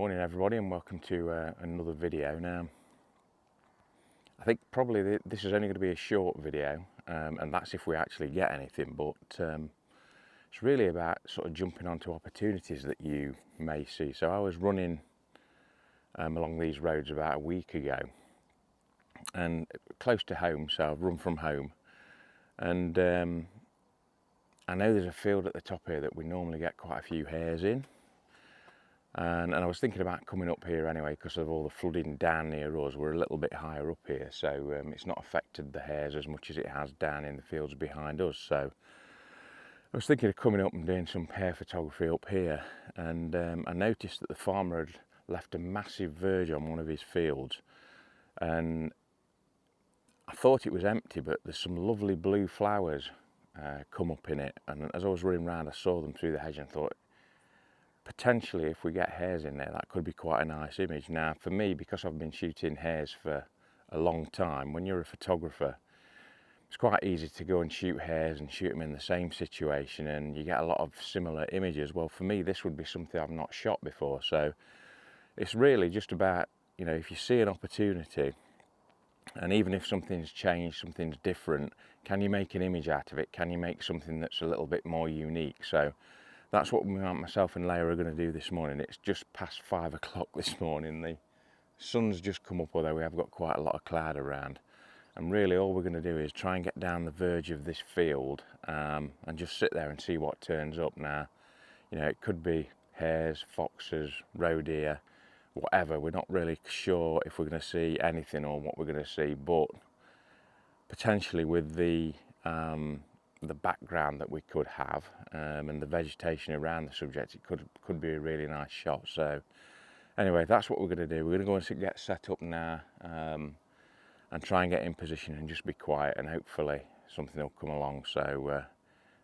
Morning everybody, and welcome to another video. Now I think probably this is only going to be a short video, and that's if we actually get anything, but it's really about sort of jumping onto opportunities that you may see. So I was running along these roads about a week ago, and close to home, so I've run from home, and I know there's a field at the top here that we normally get quite a few hares in. And I was thinking about coming up here anyway because of all the flooding down near us. We're a little bit higher up here, so it's not affected the hares as much as it has down in the fields behind us. So I was thinking of coming up and doing some hare photography up here, and I noticed that the farmer had left a massive verge on one of his fields, and I thought it was empty, but there's some lovely blue flowers come up in it. And as I was running around, I saw them through the hedge and thought, potentially if we get hares in there, that could be quite a nice image. Now for me, because I've been shooting hares for a long time, when you're a photographer, it's quite easy to go and shoot hares and shoot them in the same situation and you get a lot of similar images. Well, for me, this would be something I've not shot before, so it's really just about, you know, if you see an opportunity, and even if something's changed, something's different, can you make an image out of it? Can you make something that's a little bit more unique? So that's what myself and Leia are going to do this morning. It's just past 5 o'clock this morning. The sun's just come up, although we have got quite a lot of cloud around. And really all we're going to do is try and get down the verge of this field and just sit there and see what turns up. Now, you know, it could be hares, foxes, roe deer, whatever. We're not really sure if we're going to see anything or what we're going to see, but potentially with the background that we could have and the vegetation around the subject, it could be a really nice shot. So anyway, that's what we're going to do. We're going to go and get set up now and try and get in position and just be quiet, and hopefully something will come along. So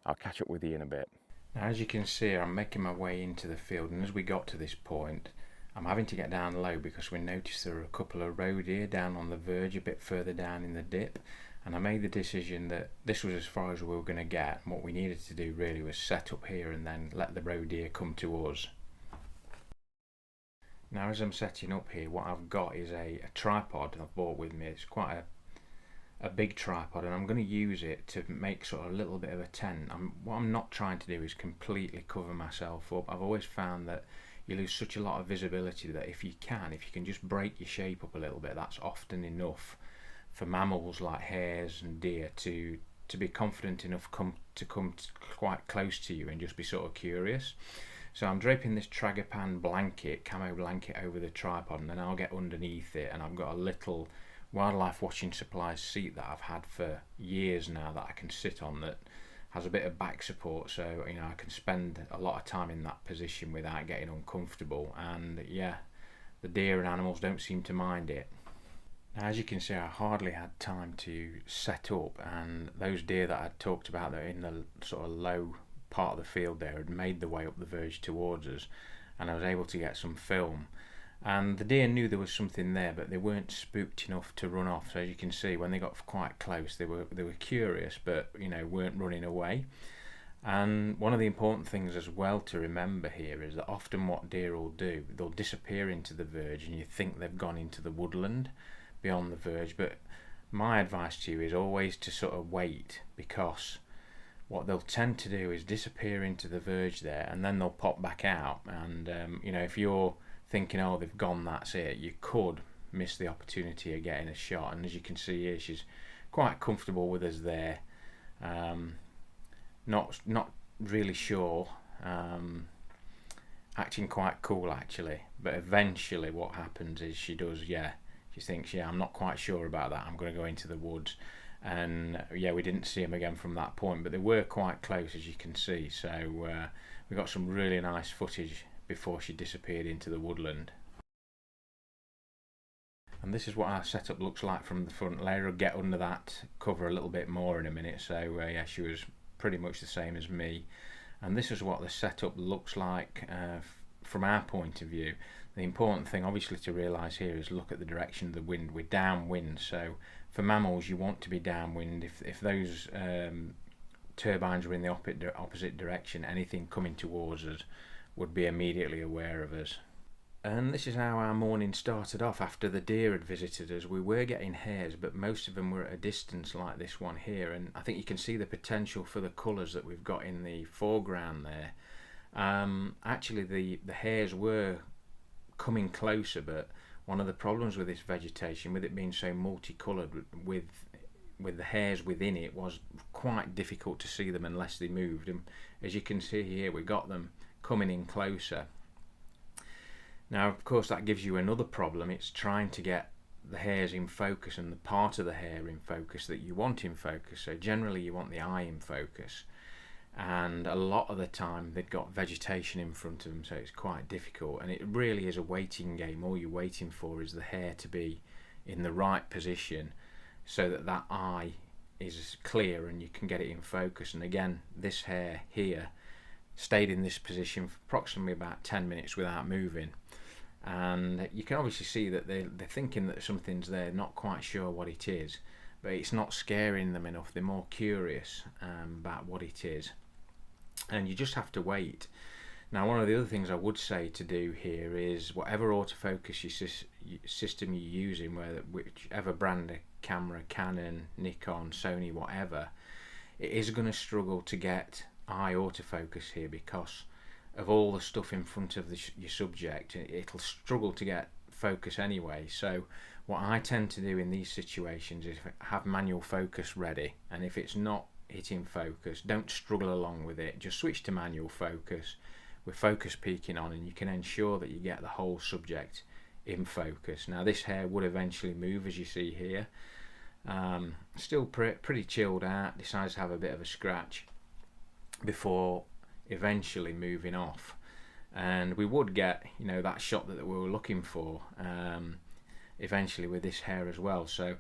I'll catch up with you in a bit. Now, as you can see, I'm making my way into the field, and as we got to this point, I'm having to get down low because we noticed there were a couple of roe deer down on the verge a bit further down in the dip. And I made the decision that this was as far as we were going to get, and what we needed to do really was set up here and then let the roe deer come to us. Now as I'm setting up here, what I've got is a tripod I've bought with me. It's quite a big tripod, and I'm going to use it to make sort of a little bit of a tent. What I'm not trying to do is completely cover myself up. I've always found that you lose such a lot of visibility that if you can just break your shape up a little bit, that's often enough for mammals like hares and deer to be confident enough to come quite close to you and just be sort of curious. So I'm draping this tragopan blanket, camo blanket, over the tripod, and then I'll get underneath it, and I've got a little wildlife watching supplies seat that I've had for years now that I can sit on, that has a bit of back support, so you know I can spend a lot of time in that position without getting uncomfortable. And yeah, the deer and animals don't seem to mind it. Now, as you can see, I hardly had time to set up, and those deer that I talked about that are in the sort of low part of the field there had made the way up the verge towards us, and I was able to get some film. And the deer knew there was something there, but they weren't spooked enough to run off. So as you can see, when they got quite close, they were curious, but you know, weren't running away. And one of the important things as well to remember here is that often what deer will do, they'll disappear into the verge, and you think they've gone into the woodland beyond the verge. But my advice to you is always to sort of wait, because what they'll tend to do is disappear into the verge there, and then they'll pop back out. And you know, if you're thinking, oh, they've gone, that's it, you could miss the opportunity of getting a shot. And as you can see here, she's quite comfortable with us there, not really sure, acting quite cool actually. But eventually what happens is she thinks, yeah, I'm not quite sure about that, I'm going to go into the woods. And yeah, we didn't see them again from that point, but they were quite close, as you can see. So we got some really nice footage before she disappeared into the woodland. And this is what our setup looks like from the front. Leia will get under that cover a little bit more in a minute. So yeah, she was pretty much the same as me. And this is what the setup looks like from our point of view. The important thing obviously to realise here is look at the direction of the wind. We're downwind, so for mammals you want to be downwind. If those turbines were in the opposite direction, anything coming towards us would be immediately aware of us. And this is how our morning started off after the deer had visited us. We were getting hares, but most of them were at a distance like this one here. And I think you can see the potential for the colours that we've got in the foreground there. Actually, the hares were coming closer, but one of the problems with this vegetation, with it being so multicoloured, with the hares within it, was quite difficult to see them unless they moved. And as you can see here, we got them coming in closer. Now, of course, that gives you another problem. It's trying to get the hares in focus and the part of the hare in focus that you want in focus. So generally you want the eye in focus, and a lot of the time they've got vegetation in front of them, so it's quite difficult. And it really is a waiting game. All you're waiting for is the hare to be in the right position so that that eye is clear and you can get it in focus. And again, this hare here stayed in this position for approximately about 10 minutes without moving. And you can obviously see that they're thinking that something's there, not quite sure what it is, but it's not scaring them enough. They're more curious about what it is, and you just have to wait. Now, one of the other things I would say to do here is whatever autofocus system you're using, whichever brand of camera, Canon, Nikon, Sony, whatever, it is going to struggle to get eye autofocus here because of all the stuff in front of your subject. It'll struggle to get focus anyway. So what I tend to do in these situations is have manual focus ready, and if it's not hitting focus, don't struggle along with it, just switch to manual focus with focus peaking on, and you can ensure that you get the whole subject in focus. Now this hare would eventually move, as you see here. Still pretty chilled out, decides to have a bit of a scratch before eventually moving off, and we would get, you know, that shot that we were looking for eventually with this hare as well. So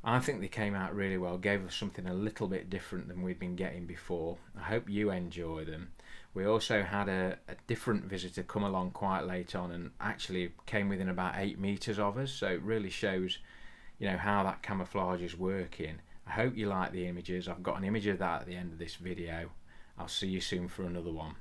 I think they came out really well, gave us something a little bit different than we'd been getting before. I hope you enjoy them. We also had a different visitor come along quite late on and actually came within about 8 meters of us, so it really shows, you know, how that camouflage is working. I hope you like the images. I've got an image of that at the end of this video. I'll see you soon for another one.